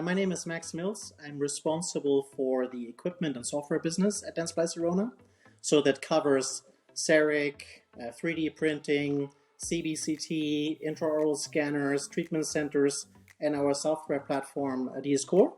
My name is Milz. I'm responsible for the equipment and software business at Dentsply. So that covers CEREC, 3D printing, CBCT, intraoral scanners, treatment centers, and our software platform DScore.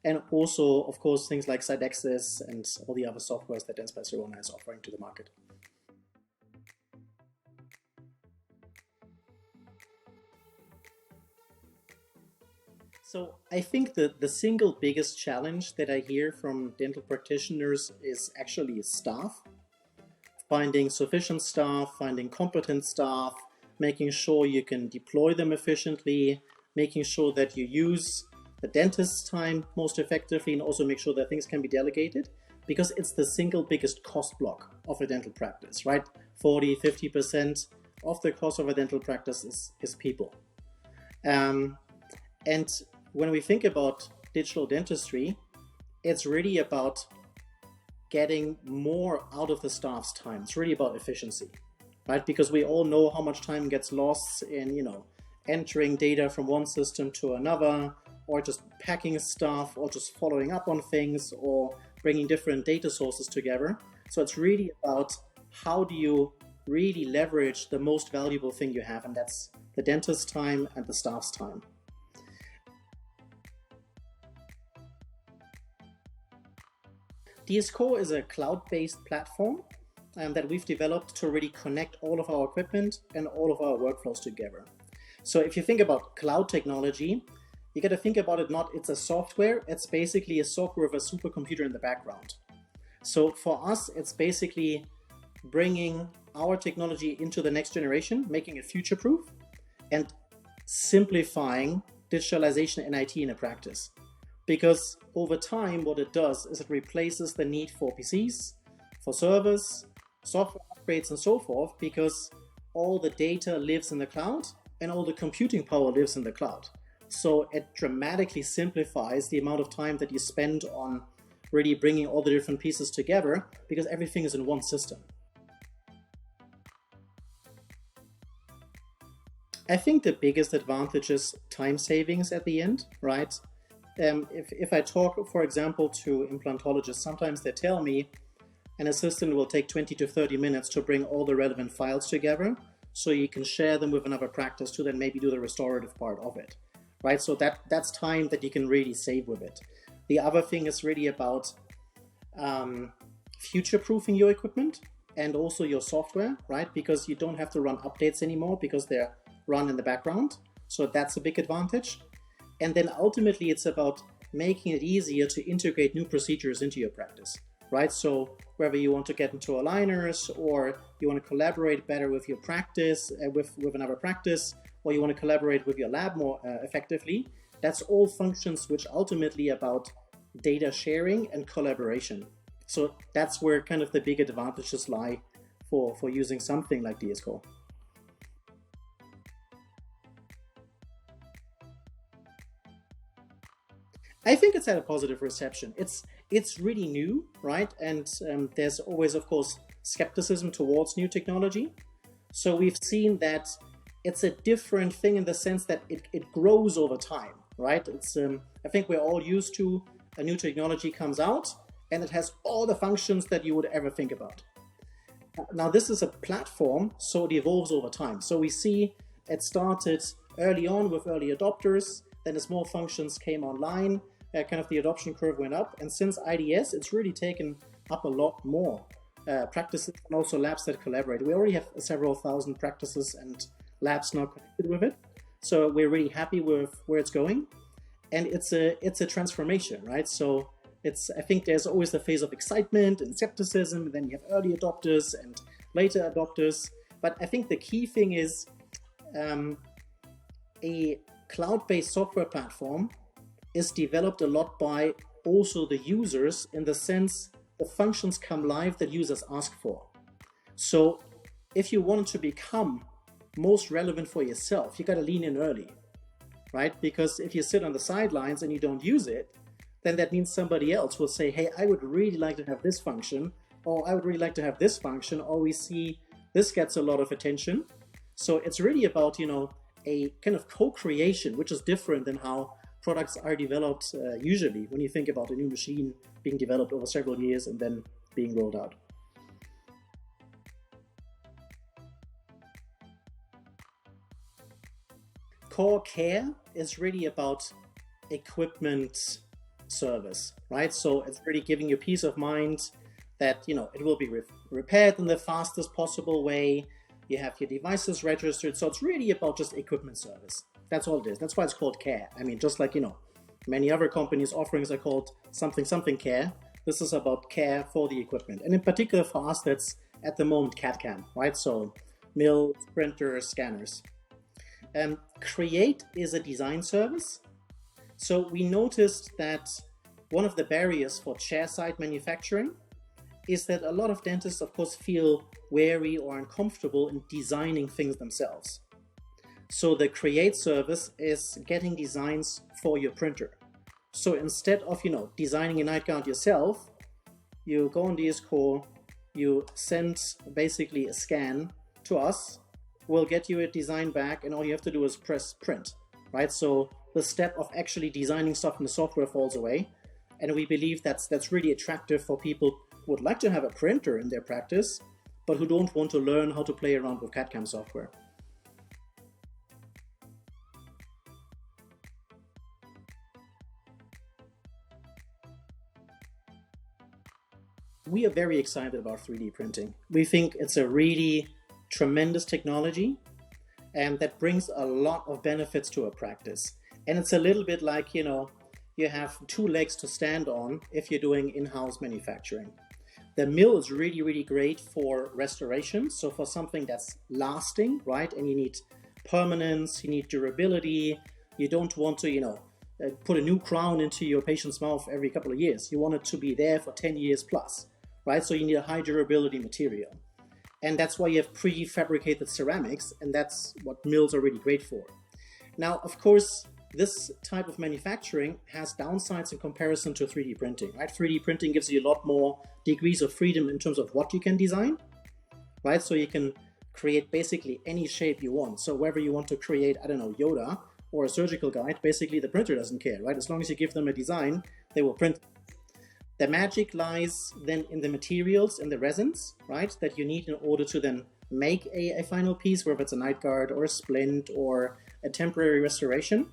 And also, of course, things like Sidexis and all the other softwares that Dentsply is offering to the market. So I think that the single biggest challenge that I hear from dental practitioners is actually staff. Finding sufficient staff, finding competent staff, making sure you can deploy them efficiently, making sure that you use the dentist's time most effectively, and also make sure that things can be delegated, because it's the single biggest cost block of a dental practice, right? 40–50% of the cost of a dental practice is people. And when we think about digital dentistry, it's really about getting more out of the staff's time. It's really about efficiency, right? Because we all know how much time gets lost in, entering data from one system to another, or just packing stuff, or just following up on things, or bringing different data sources together. So it's really about how do you really leverage the most valuable thing you have, and that's the dentist's time and the staff's time. DScore is a cloud-based platform that we've developed to really connect all of our equipment and all of our workflows together. So if you think about cloud technology, you got to think about it not it's a software, it's basically a software with a supercomputer in the background. So for us, it's basically bringing our technology into the next generation, making it future-proof, and simplifying digitalization and IT in a practice. Because over time, what it does is it replaces the need for PCs, for servers, software upgrades, and so forth, because all the data lives in the cloud and all the computing power lives in the cloud. So it dramatically simplifies the amount of time that you spend on really bringing all the different pieces together, because everything is in one system. I think the biggest advantage is time savings at the end, right? If I talk, for example, to implantologists, sometimes they tell me an assistant will take 20 to 30 minutes to bring all the relevant files together, so you can share them with another practice to then maybe do the restorative part of it, right? So that's time that you can really save with it. The other thing is really about future-proofing your equipment and also your software, right? Because you don't have to run updates anymore because they're run in the background. So that's a big advantage. And then ultimately it's about making it easier to integrate new procedures into your practice, right? So whether you want to get into aligners, or you want to collaborate better with your practice, with another practice, or you want to collaborate with your lab more effectively, that's all functions which ultimately about data sharing and collaboration. So that's where kind of the big advantages lie for using something like DScore. I think it's had a positive reception. It's really new, right? And there's always, of course, skepticism towards new technology. So we've seen that it's a different thing in the sense that it grows over time, right? It's I think we're all used to a new technology comes out and it has all the functions that you would ever think about. Now this is a platform, so it evolves over time. So we see it started early on with early adopters, then as more functions came online, kind of the adoption curve went up, and since IDS, it's really taken up a lot more practices and also labs that collaborate. We already have several thousand practices and labs now connected with it, so we're really happy with where it's going, and it's a transformation, right? So I think there's always the phase of excitement and skepticism, and then you have early adopters and later adopters. But I think the key thing is a cloud-based software platform is developed a lot by also the users, in the sense the functions come live that users ask for. So if you want to become most relevant for yourself, you got to lean in early, right? Because if you sit on the sidelines and you don't use it, then that means somebody else will say, hey, I would really like to have this function, or I would really like to have this function, or we see this gets a lot of attention. So it's really about, a kind of co-creation, which is different than how products are developed usually when you think about a new machine being developed over several years and then being rolled out. Core care is really about equipment service, right? So it's really giving you peace of mind that, you know, it will be repaired in the fastest possible way. You have your devices registered. So it's really about just equipment service. That's all it is. That's why it's called care. I mean, just like, you know, many other companies' offerings are called something care. This is about care for the equipment. And in particular for us, that's at the moment CAD/CAM, right? So Milz, printers, scanners. Create is a design service. So we noticed that one of the barriers for chairside manufacturing is that a lot of dentists, of course, feel wary or uncomfortable in designing things themselves. So the Create service is getting designs for your printer. So instead of, you know, designing a night guard yourself, you go on DS-Core, you send basically a scan to us, we'll get you a design back, and all you have to do is press print, right? So the step of actually designing stuff in the software falls away. And we believe that's really attractive for people who would like to have a printer in their practice, but who don't want to learn how to play around with CAD/CAM software. We are very excited about 3D printing. We think it's a really tremendous technology and that brings a lot of benefits to a practice. And it's a little bit like, you know, you have two legs to stand on if you're doing in-house manufacturing. The mill is really, really great for restoration. So for something that's lasting, right? And you need permanence, you need durability. You don't want to, you know, put a new crown into your patient's mouth every couple of years. You want it to be there for 10 years plus, right? So you need a high durability material. And that's why you have prefabricated ceramics, and that's what mills are really great for. Now, of course, this type of manufacturing has downsides in comparison to 3D printing, right? 3D printing gives you a lot more degrees of freedom in terms of what you can design, right? So you can create basically any shape you want. So whether you want to create, I don't know, Yoda or a surgical guide, basically the printer doesn't care, right? As long as you give them a design, they will print. The magic lies then in the materials and the resins, right, that you need in order to then make a final piece, whether it's a night guard or a splint or a temporary restoration.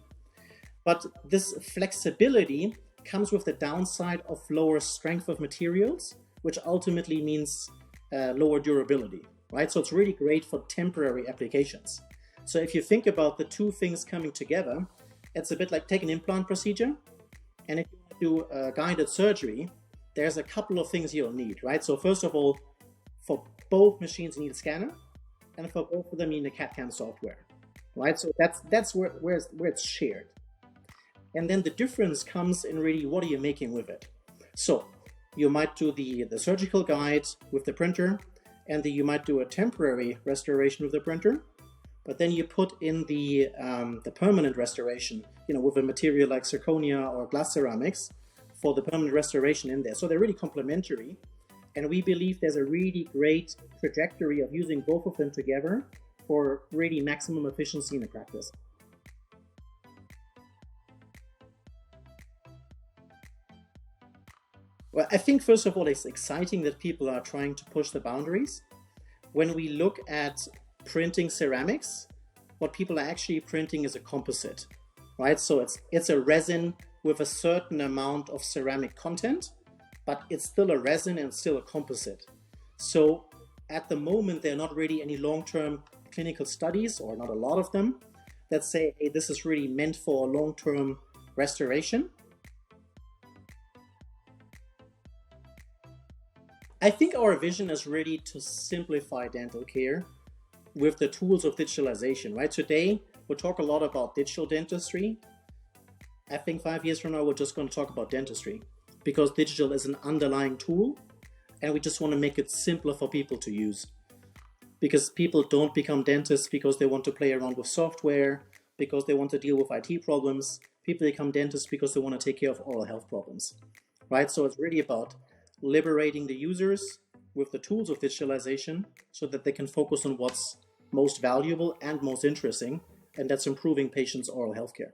But this flexibility comes with the downside of lower strength of materials, which ultimately means lower durability, right? So it's really great for temporary applications. So if you think about the two things coming together, it's a bit like take an implant procedure, and if you do a guided surgery, there's a couple of things you'll need, right? So first of all, for both machines you need a scanner, and for both of them you need a CAD/CAM software, right? So that's where it's shared. And then the difference comes in really what are you making with it. So you might do the surgical guide with the printer, and you might do a temporary restoration with the printer, but then you put in the permanent restoration, you know, with a material like zirconia or glass ceramics for the permanent restoration in there. So they're really complementary. And we believe there's a really great trajectory of using both of them together for really maximum efficiency in the practice. Well, I think first of all, it's exciting that people are trying to push the boundaries. When we look at printing ceramics, what people are actually printing is a composite, right? So it's a resin with a certain amount of ceramic content, but it's still a resin and still a composite. So at the moment, there are not really any long-term clinical studies, or not a lot of them, that say, hey, this is really meant for long-term restoration. I think our vision is really to simplify dental care with the tools of digitalization, right? Today, we'll talk a lot about digital dentistry. I think 5 years from now, we're just going to talk about dentistry, because digital is an underlying tool, and we just want to make it simpler for people to use. Because people don't become dentists because they want to play around with software, because they want to deal with IT problems. People become dentists because they want to take care of oral health problems, right? So it's really about liberating the users with the tools of digitalization so that they can focus on what's most valuable and most interesting, and that's improving patients' oral health care.